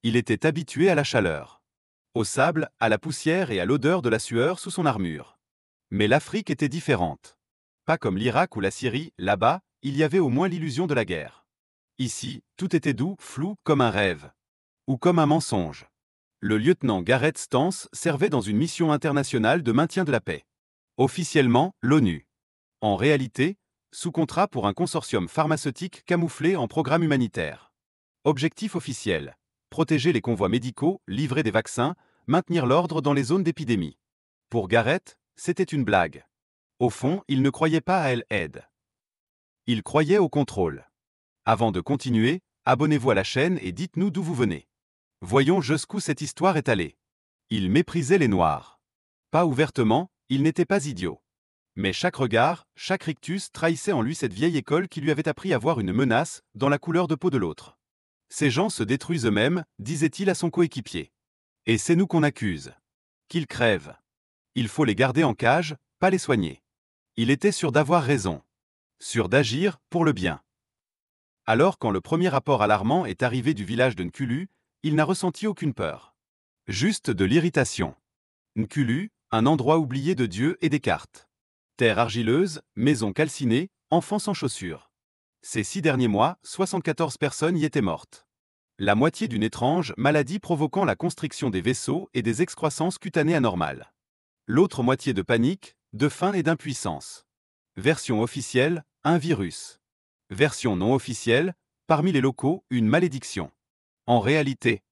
Il était habitué à la chaleur, au sable, à la poussière et à l'odeur de la sueur sous son armure. Mais l'Afrique était différente. Pas comme l'Irak ou la Syrie, là-bas, il y avait au moins l'illusion de la guerre. Ici, tout était doux, flou, comme un rêve. Ou comme un mensonge. Le lieutenant Gareth Stance servait dans une mission internationale de maintien de la paix. Officiellement, l'ONU. En réalité, sous contrat pour un consortium pharmaceutique camouflé en programme humanitaire. Objectif officiel: protéger les convois médicaux, livrer des vaccins, maintenir l'ordre dans les zones d'épidémie. Pour Gareth, c'était une blague. Au fond, il ne croyait pas à l'aide. Il croyait au contrôle. Avant de continuer, abonnez-vous à la chaîne et dites-nous d'où vous venez. Voyons jusqu'où cette histoire est allée. Il méprisait les Noirs. Pas ouvertement, il n'était pas idiot. Mais chaque regard, chaque rictus trahissait en lui cette vieille école qui lui avait appris à voir une menace dans la couleur de peau de l'autre. Ces gens se détruisent eux-mêmes, disait-il à son coéquipier. Et c'est nous qu'on accuse. Qu'ils crèvent. Il faut les garder en cage, pas les soigner. Il était sûr d'avoir raison. Sûr d'agir pour le bien. Alors quand le premier rapport alarmant est arrivé du village de Nkulu, il n'a ressenti aucune peur. Juste de l'irritation. Nkulu, un endroit oublié de Dieu et des cartes. Terre argileuse, maison calcinée, enfants sans chaussures. Ces 6 derniers mois, 74 personnes y étaient mortes. La moitié d'une étrange maladie provoquant la constriction des vaisseaux et des excroissances cutanées anormales. L'autre moitié de panique, de faim et d'impuissance. Version officielle, un virus. Version non officielle, parmi les locaux, une malédiction. En réalité,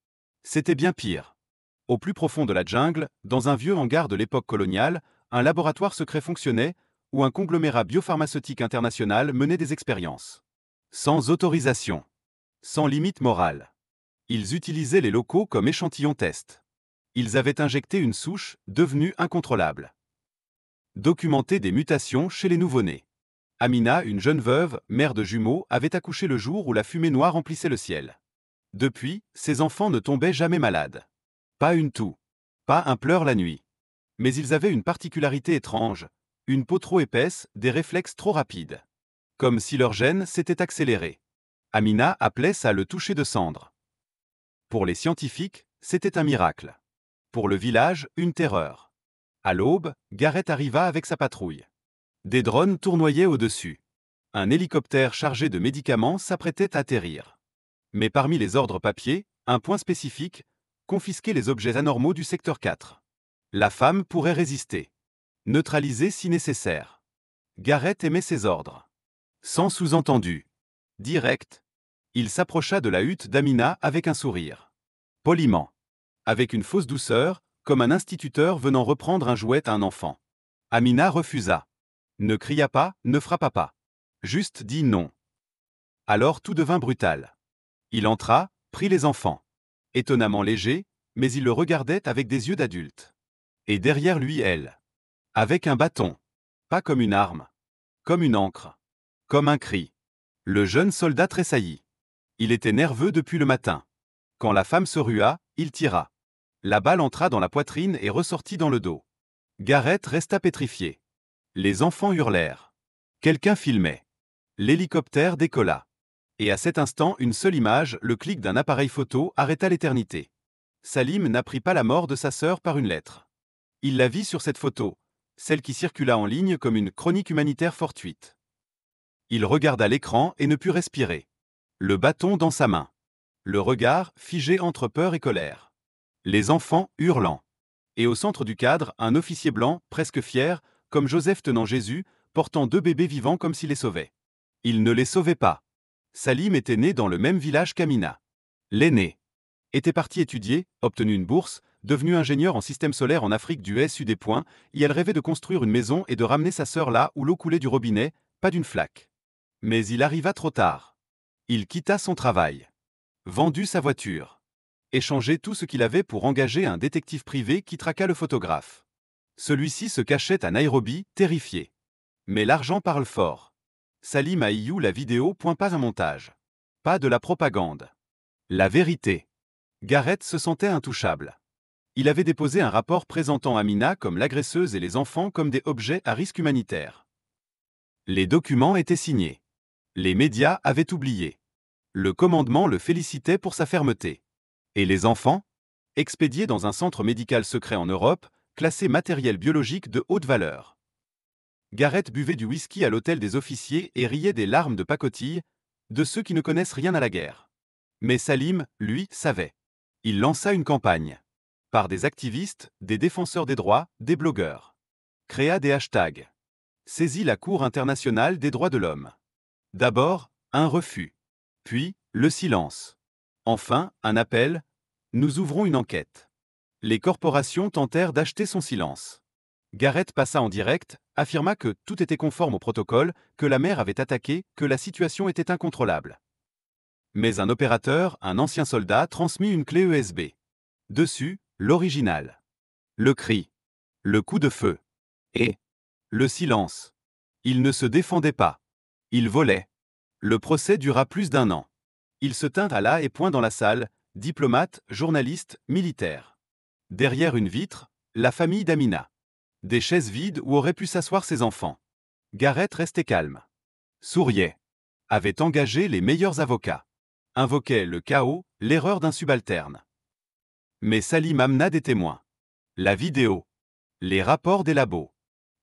c'était bien pire. Au plus profond de la jungle, dans un vieux hangar de l'époque coloniale, un laboratoire secret fonctionnait, où un conglomérat biopharmaceutique international menait des expériences. Sans autorisation. Sans limite morale. Ils utilisaient les locaux comme échantillon test. Ils avaient injecté une souche, devenue incontrôlable. Documenter des mutations chez les nouveau-nés. Amina, une jeune veuve, mère de jumeaux, avait accouché le jour où la fumée noire emplissait le ciel. Depuis, ses enfants ne tombaient jamais malades. Pas une toux. Pas un pleur la nuit. Mais ils avaient une particularité étrange, une peau trop épaisse, des réflexes trop rapides. Comme si leur gène s'était accéléré. Amina appelait ça le toucher de cendre. Pour les scientifiques, c'était un miracle. Pour le village, une terreur. À l'aube, Gareth arriva avec sa patrouille. Des drones tournoyaient au-dessus. Un hélicoptère chargé de médicaments s'apprêtait à atterrir. Mais parmi les ordres papier, un point spécifique: confisquer les objets anormaux du secteur 4. La femme pourrait résister. Neutraliser si nécessaire. Gareth aimait ses ordres. Sans sous-entendu. Direct. Il s'approcha de la hutte d'Amina avec un sourire. Poliment. Avec une fausse douceur, comme un instituteur venant reprendre un jouet à un enfant. Amina refusa. Ne cria pas, ne frappa pas. Juste dit non. Alors tout devint brutal. Il entra, prit les enfants. Étonnamment léger, mais il le regardait avec des yeux d'adulte. Et derrière lui elle. Avec un bâton. Pas comme une arme. Comme une ancre. Comme un cri. Le jeune soldat tressaillit. Il était nerveux depuis le matin. Quand la femme se rua, il tira. La balle entra dans la poitrine et ressortit dans le dos. Gareth resta pétrifié. Les enfants hurlèrent. Quelqu'un filmait. L'hélicoptère décolla. Et à cet instant, une seule image, le clic d'un appareil photo, arrêta l'éternité. Salim n'apprit pas la mort de sa sœur par une lettre. Il la vit sur cette photo, celle qui circula en ligne comme une chronique humanitaire fortuite. Il regarda l'écran et ne put respirer. Le bâton dans sa main. Le regard figé entre peur et colère. Les enfants hurlant. Et au centre du cadre, un officier blanc, presque fier, comme Joseph tenant Jésus, portant 2 bébés vivants comme s'il les sauvait. Il ne les sauvait pas. Salim était né dans le même village qu'Amina. L'aîné. Était parti étudier, obtenu une bourse, devenu ingénieur en système solaire en Afrique du SU des points, et elle rêvait de construire une maison et de ramener sa sœur là où l'eau coulait du robinet, pas d'une flaque. Mais il arriva trop tard. Il quitta son travail. Vendu sa voiture. Échangé tout ce qu'il avait pour engager un détective privé qui traqua le photographe. Celui-ci se cachait à Nairobi, terrifié. Mais l'argent parle fort. Salim a eu la vidéo, pas un montage. Pas de la propagande. La vérité. Gareth se sentait intouchable. Il avait déposé un rapport présentant Amina comme l'agresseuse et les enfants comme des objets à risque humanitaire. Les documents étaient signés. Les médias avaient oublié. Le commandement le félicitait pour sa fermeté. Et les enfants? Expédiés dans un centre médical secret en Europe, classé matériel biologique de haute valeur. Gareth buvait du whisky à l'hôtel des officiers et riait des larmes de pacotille de ceux qui ne connaissent rien à la guerre. Mais Salim, lui, savait. Il lança une campagne. Par des activistes, des défenseurs des droits, des blogueurs. Créa des hashtags. Saisit la Cour internationale des droits de l'homme. D'abord, un refus. Puis, le silence. Enfin, un appel. Nous ouvrons une enquête. Les corporations tentèrent d'acheter son silence. Gareth passa en direct, affirma que tout était conforme au protocole, que la mer avait attaqué, que la situation était incontrôlable. Mais un opérateur, un ancien soldat, transmit une clé USB. Dessus, l'original. Le cri. Le coup de feu. Et le silence. Il ne se défendait pas. Il volait. Le procès dura plus d'1 an. Il se tint à la et point dans la salle, diplomate, journaliste, militaire. Derrière une vitre, la famille d'Amina. Des chaises vides où auraient pu s'asseoir ses enfants. Gareth restait calme. Souriait. Avait engagé les meilleurs avocats. Invoquait le chaos, l'erreur d'un subalterne. Mais Salim amena des témoins. La vidéo. Les rapports des labos.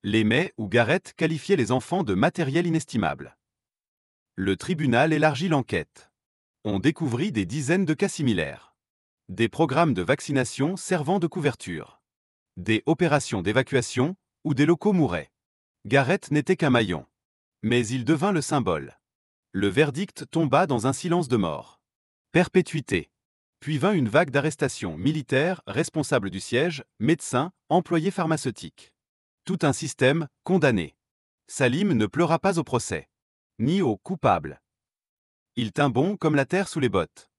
Les mets où Gareth qualifiait les enfants de matériel inestimable. Le tribunal élargit l'enquête. On découvrit des dizaines de cas similaires. Des programmes de vaccination servant de couverture. Des opérations d'évacuation, où des locaux mouraient. Gareth n'était qu'un maillon. Mais il devint le symbole. Le verdict tomba dans un silence de mort. Perpétuité. Puis vint une vague d'arrestations militaires, responsables du siège, médecins, employés pharmaceutiques. Tout un système, condamné. Salim ne pleura pas au procès. Ni au coupable. Il tint bon comme la terre sous les bottes.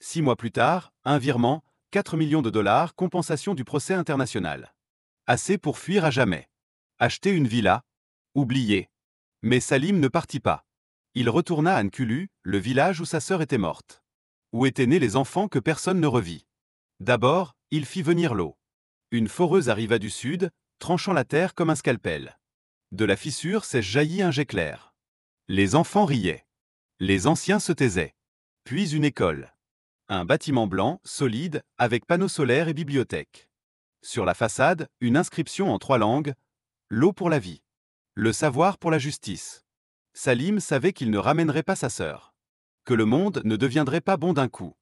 6 mois plus tard, un virement, 4 millions de dollars, compensation du procès international. Assez pour fuir à jamais. Acheter une villa. Oublier. Mais Salim ne partit pas. Il retourna à Nkulu, le village où sa sœur était morte. Où étaient nés les enfants que personne ne revit. D'abord, il fit venir l'eau. Une foreuse arriva du sud, tranchant la terre comme un scalpel. De la fissure s'est jailli un jet clair. Les enfants riaient. Les anciens se taisaient. Puis une école. Un bâtiment blanc, solide, avec panneaux solaires et bibliothèque. Sur la façade, une inscription en 3 langues. L'eau pour la vie. Le savoir pour la justice. Salim savait qu'il ne ramènerait pas sa sœur. Que le monde ne deviendrait pas bon d'un coup.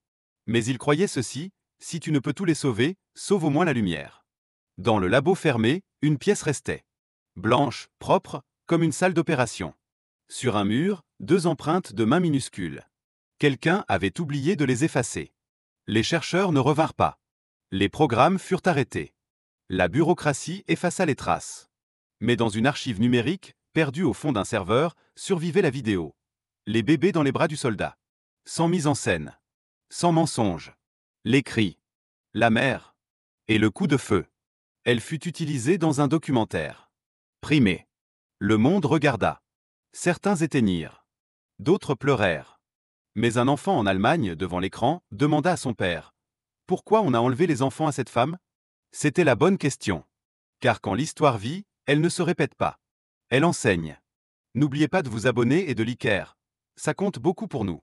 Mais il croyait ceci, si tu ne peux tous les sauver, sauve au moins la lumière. Dans le labo fermé, une pièce restait. Blanche, propre, comme une salle d'opération. Sur un mur, 2 empreintes de mains minuscules. Quelqu'un avait oublié de les effacer. Les chercheurs ne revinrent pas. Les programmes furent arrêtés. La bureaucratie effaça les traces. Mais dans une archive numérique, perdue au fond d'un serveur, survivait la vidéo. Les bébés dans les bras du soldat. Sans mise en scène. Sans mensonge. Les cris. La mère. Et le coup de feu. Elle fut utilisée dans un documentaire. Primé. Le monde regarda. Certains éteignirent. D'autres pleurèrent. Mais un enfant en Allemagne, devant l'écran, demanda à son père « Pourquoi on a enlevé les enfants à cette femme ?» C'était la bonne question. Car quand l'histoire vit, elle ne se répète pas. Elle enseigne. N'oubliez pas de vous abonner et de liker. Ça compte beaucoup pour nous.